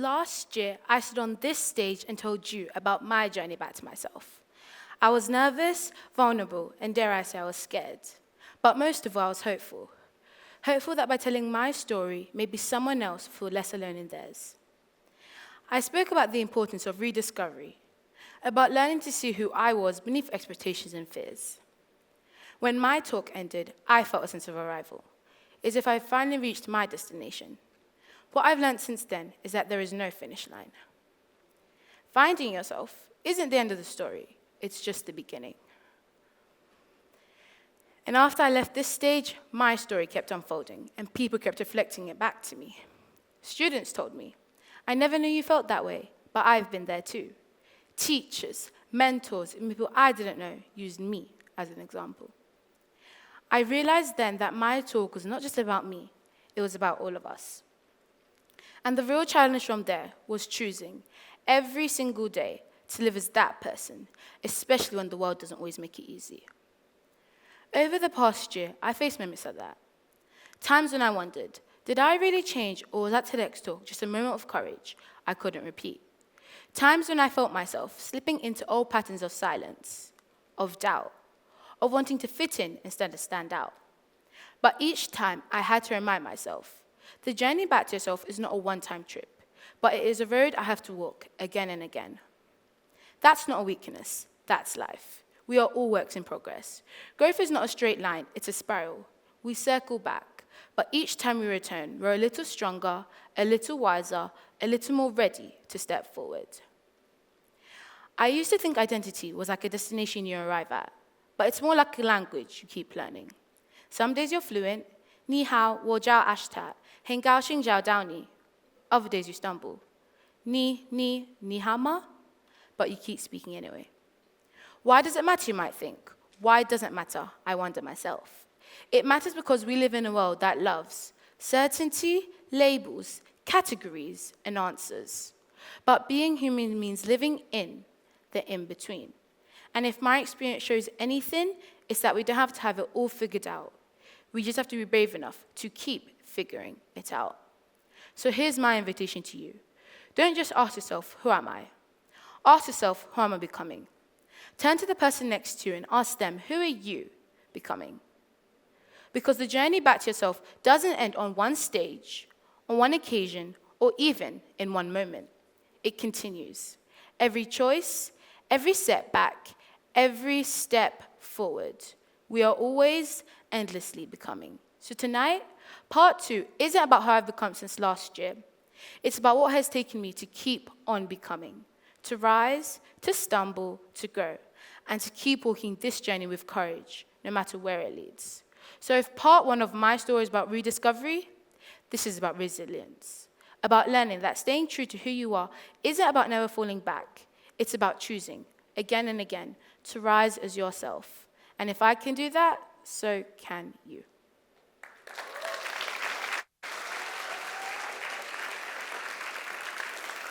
Last year, I stood on this stage and told you about my journey back to myself. I was nervous, vulnerable, and dare I say I was scared. But most of all, I was hopeful. Hopeful that by telling my story, maybe someone else will feel less alone in theirs. I spoke about the importance of rediscovery, about learning to see who I was beneath expectations and fears. When my talk ended, I felt a sense of arrival, as if I had finally reached my destination. What I've learned since then is that there is no finish line. Finding yourself isn't the end of the story, it's just the beginning. And after I left this stage, my story kept unfolding, and people kept reflecting it back to me. Students told me, I never knew you felt that way, but I've been there too. Teachers, mentors, and people I didn't know used me as an example. I realized then that my talk was not just about me, it was about all of us. And the real challenge from there was choosing every single day to live as that person, especially when the world doesn't always make it easy. Over the past year, I faced moments like that. Times when I wondered, did I really change, or was that TEDx talk just a moment of courage I couldn't repeat? Times when I felt myself slipping into old patterns of silence, of doubt, of wanting to fit in instead of stand out. But each time, I had to remind myself, the journey back to yourself is not a one-time trip, but it is a road I have to walk again and again. That's not a weakness, that's life. We are all works in progress. Growth is not a straight line, it's a spiral. We circle back, but each time we return, we're a little stronger, a little wiser, a little more ready to step forward. I used to think identity was like a destination you arrive at, but it's more like a language you keep learning. Some days you're fluent, ni hao, wo jiao ashtat, heng gao xing jiao dao ni. Other days you stumble, ni hao ma, but you keep speaking anyway. Why does it matter, you might think? Why doesn't it matter? I wonder myself. It matters because we live in a world that loves certainty, labels, categories, and answers. But being human means living in the in-between. And if my experience shows anything, it's that we don't have to have it all figured out. We just have to be brave enough to keep figuring it out. So here's my invitation to you. Don't just ask yourself, who am I? Ask yourself, who am I becoming? Turn to the person next to you and ask them, who are you becoming? Because the journey back to yourself doesn't end on one stage, on one occasion, or even in one moment. It continues. Every choice, every setback, every step forward, we are always endlessly becoming. So tonight, part 2 isn't about how I've become since last year. It's about what has taken me to keep on becoming, to rise, to stumble, to grow, and to keep walking this journey with courage, no matter where it leads. So if part 1 of my story is about rediscovery, this is about resilience, about learning that staying true to who you are isn't about never falling back. It's about choosing, again and again, to rise as yourself. And if I can do that, so can you.